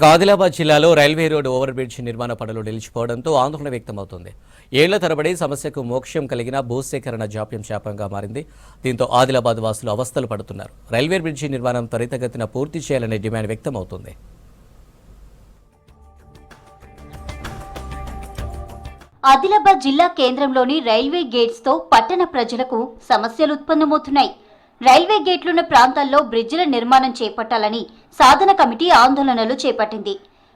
ఇక ఆదిలాబాద్ జిల్లాలో railway road over bridge నిర్మాణ పనులు నిలిచిపోవడంతో ఆందోళన వ్యక్తమవుతోంది. ఏళ్ల తరబడి సమస్యకు మోక్షం కలిగిన భూసేకరణ జాప్యం శాపంగా మారింది. దీంతో ఆదిలాబాద్ వాసులు అవస్థలు పడుతున్నారు. రైల్వే బ్రిడ్జి నిర్మాణం త్వరితగతిన పూర్తి చేయాలనే డిమాండ్ వ్యక్తమవుతోంది. ఆదిలాబాద్ జిల్లా కేంద్రంలోని రైల్వే గేట్స్ తో పట్టణ ప్రజలకు సమస్యలు ఉత్పన్నమవుతున్నాయి. రైల్వే గేట్లున్న ప్రాంతాల్లో బ్రిడ్జిల నిర్మాణం చేపట్టాలని సాధన కమిటీ ఆందోళనలు చేపట్టింది.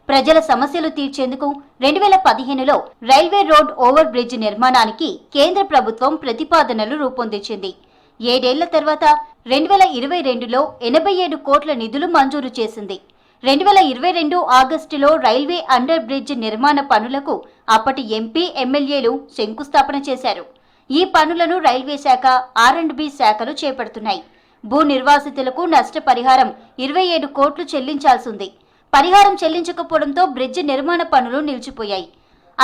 ప్రజల సమస్యలు తీర్చేందుకు 2015లో రైల్వే రోడ్ ఓవర్ బ్రిడ్జ్ నిర్మాణానికి కేంద్ర ప్రభుత్వం ప్రతిపాదనలు రూపొందించింది. 7 ఏళ్ల తర్వాత 2022లో 87 కోట్ల నిధులు మంజూరు చేసింది. 2022 ఆగస్టులో రైల్వే అండర్ బ్రిడ్జ్ నిర్మాణ పనులకు అప్పటి ఎంపీ, ఎమ్మెల్యేలు శంకుస్థాపన చేశారు. ఈ పనులను రైల్వే శాఖ, R&B శాఖలు చేపడుతున్నాయి. భూ నిర్వాసితులకు నష్టపరిహారం 27 కోట్లు చెల్లించాల్సింది. పరిహారం చెల్లించకపోవడంతో బ్రిడ్జ్ నిర్మాణ పనులు నిలిచిపోయాయి.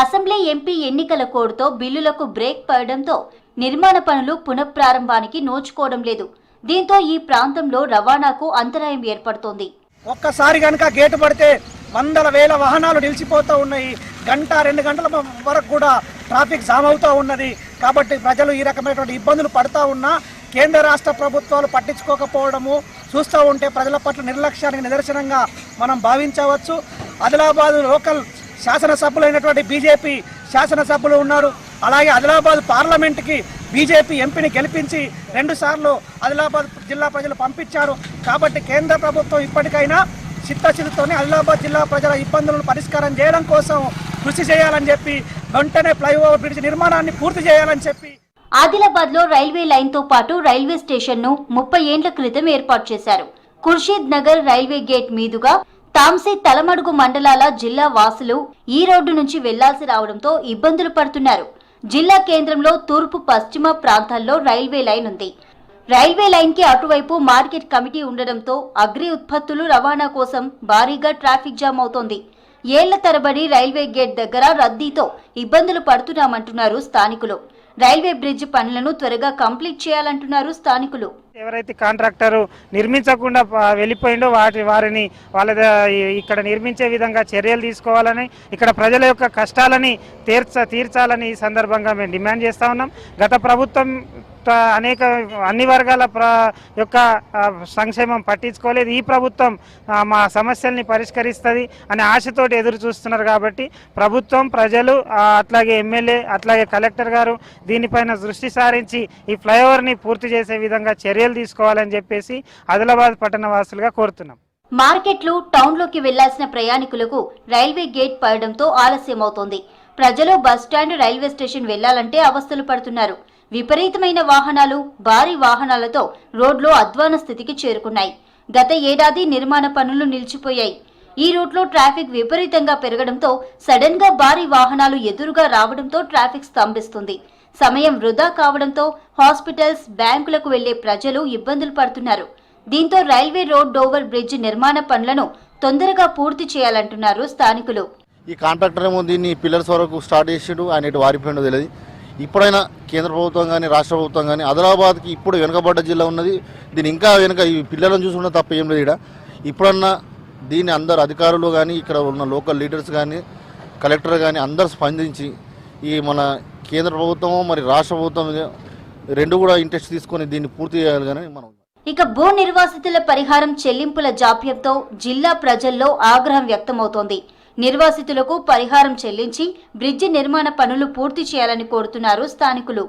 అసెంబ్లీ, ఎంపీ ఎన్నికల కోడ్తో బిల్లులకు బ్రేక్ పడడంతో నిర్మాణ పనులు పునఃప్రారంభానికి నోచుకోవడం లేదు. దీంతో ఈ ప్రాంతంలో రవాణాకు అంతరాయం ఏర్పడుతోంది. ఒక్కసారి కనుక గేటు పడితే వందల వేల వాహనాలు నిలిచిపోతూ ఉన్నాయి. గంట 2 గంటల వరకు కూడా ట్రాఫిక్ జామ్ అవుతూ ఉన్నది. కాబట్టి ప్రజలు ఈ రకమైనటువంటి ఇబ్బందులు పడుతూ ఉన్నా కేంద్ర రాష్ట్ర ప్రభుత్వాలు పట్టించుకోకపోవడము చూస్తూ ఉంటే ప్రజల పట్ల నిర్లక్ష్యానికి నిదర్శనంగా మనం భావించవచ్చు. ఆదిలాబాద్ లోకల్ శాసనసభ్యులైనటువంటి బీజేపీ శాసనసభ్యులు ఉన్నారు. అలాగే ఆదిలాబాద్ పార్లమెంట్కి బీజేపీ ఎంపీని గెలిపించి 2 సార్లు ఆదిలాబాద్ జిల్లా ప్రజలు పంపించారు. కాబట్టి కేంద్ర ప్రభుత్వం ఇప్పటికైనా చిత్తశుద్ధితోనే ఆదిలాబాద్ జిల్లా ప్రజల ఇబ్బందులను పరిష్కారం చేయడం కోసం కృషి చేయాలని చెప్పి వెంటనే ఫ్లైఓవర్ బ్రిడ్జ్ నిర్మాణాన్ని పూర్తి చేయాలని చెప్పి ఆదిలాబాద్ లో రైల్వే లైన్ తో పాటు రైల్వే స్టేషన్ ను 30 ఏండ్ల క్రితం ఏర్పాటు చేశారు. ఖుర్షీద్ నగర్ రైల్వే గేట్ మీదుగా తాంసీ, తలమడుగు మండలాల జిల్లా వాసులు ఈ రోడ్డు నుంచి వెళ్లాల్సి రావడంతో ఇబ్బందులు పడుతున్నారు. జిల్లా కేంద్రంలో తూర్పు, పశ్చిమ ప్రాంతాల్లో రైల్వే లైన్ ఉంది. రైల్వే లైన్ కి అటువైపు మార్కెట్ కమిటీ ఉండడంతో అగ్రి ఉత్పత్తులు రవాణా కోసం భారీగా ట్రాఫిక్ జామ్ అవుతోంది. ఏళ్ల తరబడి రైల్వే గేట్ దగ్గర రద్దీతో ఇబ్బందులు పడుతున్నామంటున్నారు స్థానికులు. రైల్వే బ్రిడ్జ్ పనులను త్వరగా కంప్లీట్ చేయాలంటున్నారు స్థానికులు. ఎవరైతే కాంట్రాక్టర్ నిర్మించకుండా వెళ్ళిపోయిండో వారిని ఇక్కడ నిర్మించే విధంగా చర్యలు తీసుకోవాలని, ఇక్కడ ప్రజల యొక్క కష్టాలని తీర్చాలని ఈ సందర్భంగా మేము డిమాండ్ చేస్తా ఉన్నాం. గత ప్రభుత్వం అన్ని వర్గాల యొక్క సంక్షేమం పట్టించుకోలేదు. ఈ ప్రభుత్వం మా సమస్యల్ని పరిష్కరిస్తుంది అనే ఆశతోటి ఎదురు చూస్తున్నారు. కాబట్టి ప్రభుత్వం, ప్రజలు, అట్లాగే ఎమ్మెల్యే, అట్లాగే కలెక్టర్ గారు దీనిపైన దృష్టి సారించి ఈ ఫ్లైఓవర్ని పూర్తి చేసే విధంగా చర్యలు తీసుకోవాలని చెప్పేసి ఆదిలాబాద్ పట్టణ వాసులుగా కోరుతున్నాం. మార్కెట్లు, టౌన్లోకి వెళ్లాల్సిన ప్రయాణికులకు రైల్వే గేట్ పడడంతో ఆలస్యమవుతోంది. ప్రజలు బస్టాండ్, రైల్వే స్టేషన్ వెళ్లాలంటే అవస్థలు పడుతున్నారు. విపరీతమైన వాహనాలు, భారీ వాహనాలతో రోడ్లు అధ్వాన స్థితికి చేరుకున్నాయి. గత ఏడాది నిర్మాణ పనులు నిలిచిపోయాయి. ఈ రూట్లో ట్రాఫిక్ విపరీతంగా పెరగడంతో సడన్ గా భారీ వాహనాలు ఎదురుగా రావడంతో ట్రాఫిక్ స్తంభిస్తుంది. సమయం వృధా కావడంతో హాస్పిటల్స్, బ్యాంకులకు వెళ్లే ప్రజలు ఇబ్బందులు పడుతున్నారు. దీంతో రైల్వే రోడ్ ఓవర్ బ్రిడ్జ్ నిర్మాణ పనులను తొందరగా పూర్తి చేయాలంటున్నారు స్థానికులు. ఈ కాంట్రాక్టర్ ఏమో దీన్ని పిల్లర్స్ వరకు స్టార్ట్ చేసాడు, ఆయన ఇటు వారిపోయిండో తెలియదు. ఇప్పుడైనా కేంద్ర ప్రభుత్వం కానీ రాష్ట్ర ప్రభుత్వం కానీ ఆదిలాబాద్కి ఇప్పుడు వెనుకబడ్డ జిల్లా ఉన్నది, దీన్ని ఇంకా వెనుక ఈ పిల్లలను చూసుకున్న తప్ప ఏం లేదు. ఇక్కడ ఇప్పుడన్నా దీన్ని అందరు అధికారులు కానీ, ఇక్కడ ఉన్న లోకల్ లీడర్స్ కానీ, కలెక్టర్ కానీ అందరు స్పందించి ఈ మన కేంద్ర ప్రభుత్వం మరి రాష్ట్ర ప్రభుత్వం 2 కూడా ఇంట్రెస్ట్ తీసుకొని దీన్ని పూర్తి చేయాలి. కానీ మనం ఇక భూ నిర్వాసితుల పరిహారం చెల్లింపుల జాప్యంతో జిల్లా ప్రజల్లో ఆగ్రహం వ్యక్తమవుతోంది. నిర్వాసితులకు పరిహారం చెల్లించి బ్రిడ్జి నిర్మాణ పనులు పూర్తి చేయాలని కోరుతున్నారు స్థానికులు.